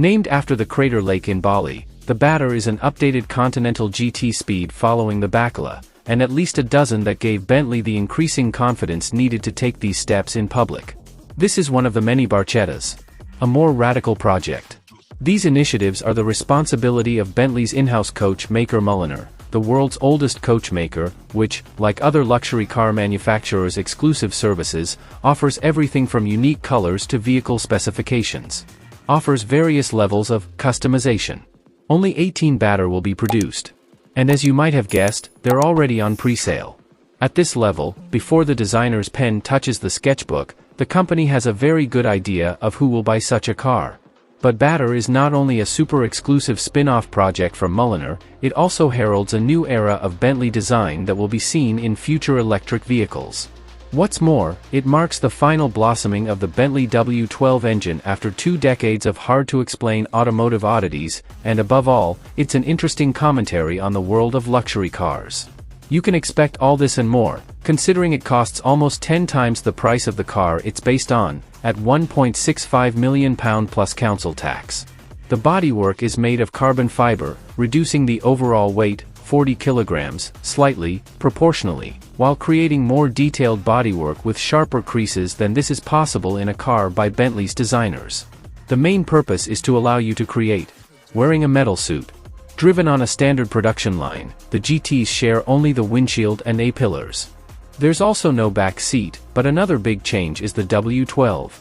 Named after the crater lake in Bali, the batur is an updated Continental GT Speed following the Bacala, and at least a dozen that gave Bentley the increasing confidence needed to take these steps in public. This is one of the many Barchettas. A more radical project. These initiatives are the responsibility of Bentley's in-house coach maker Mulliner, the world's oldest coach maker, which, like other luxury car manufacturers' exclusive services, offers everything from unique colors to vehicle specifications. Offers various levels of customization. Only 18 batur will be produced. And as you might have guessed, they're already on pre-sale. At this level, before the designer's pen touches the sketchbook, the company has a very good idea of who will buy such a car. But batur is not only a super exclusive spin-off project from Mulliner, it also heralds a new era of Bentley design that will be seen in future electric vehicles. What's more, it marks the final blossoming of the Bentley W12 engine after 2 decades of hard-to-explain automotive oddities, and above all, it's an interesting commentary on the world of luxury cars. You can expect all this and more, considering it costs almost 10 times the price of the car it's based on, at £1.65 million plus council tax. The bodywork is made of carbon fiber, reducing the overall weight, 40 kilograms, slightly, proportionally, while creating more detailed bodywork with sharper creases than this is possible in a car by Bentley's designers. The main purpose is to allow you to create, wearing a metal suit. Driven on a standard production line, the GTs share only the windshield and A-pillars. There's also no back seat, but another big change is the W12.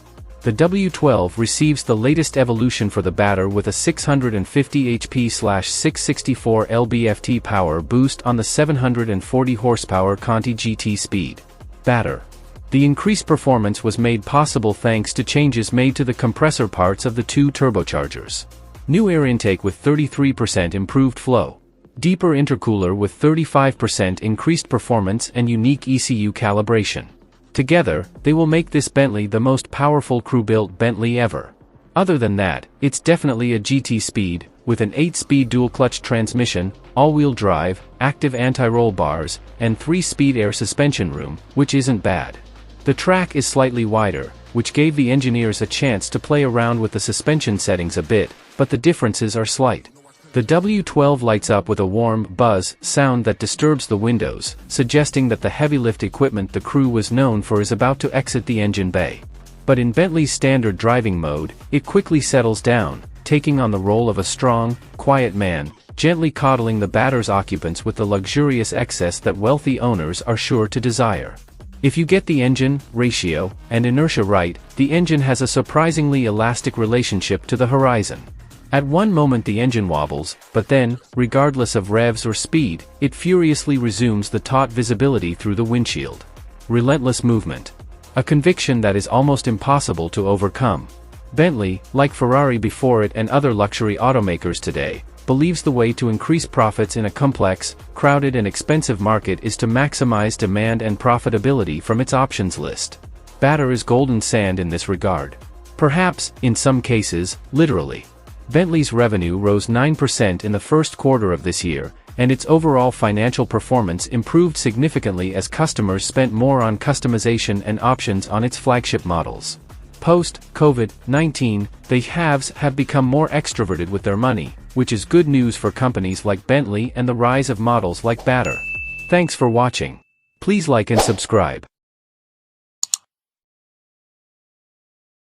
The W12 receives the latest evolution for the batur with a 650 HP/664 lb-ft power boost on the 740 horsepower Conti GT Speed batur. The increased performance was made possible thanks to changes made to the compressor parts of the 2 turbochargers. New air intake with 33% improved flow. Deeper intercooler with 35% increased performance and unique ECU calibration. Together, they will make this Bentley the most powerful crew-built Bentley ever. Other than that, it's definitely a GT Speed, with an 8-speed dual-clutch transmission, all-wheel drive, active anti-roll bars, and 3-speed air suspension room, which isn't bad. The track is slightly wider, which gave the engineers a chance to play around with the suspension settings a bit, but the differences are slight. The W12 lights up with a warm buzz sound that disturbs the windows, suggesting that the heavy lift equipment the crew was known for is about to exit the engine bay. But in Bentley's standard driving mode, it quickly settles down, taking on the role of a strong, quiet man, gently coddling the batur's occupants with the luxurious excess that wealthy owners are sure to desire. If you get the engine, ratio, and inertia right, the engine has a surprisingly elastic relationship to the horizon. At one moment the engine wobbles, but then, regardless of revs or speed, it furiously resumes the taut visibility through the windshield. Relentless movement. A conviction that is almost impossible to overcome. Bentley, like Ferrari before it and other luxury automakers today, believes the way to increase profits in a complex, crowded and expensive market is to maximize demand and profitability from its options list. Batur is golden sand in this regard. Perhaps, in some cases, literally. Bentley's revenue rose 9% in the first quarter of this year, and its overall financial performance improved significantly as customers spent more on customization and options on its flagship models. Post-COVID-19, the haves have become more extroverted with their money, which is good news for companies like Bentley and the rise of models like batur. Thanks for watching. Please like and subscribe.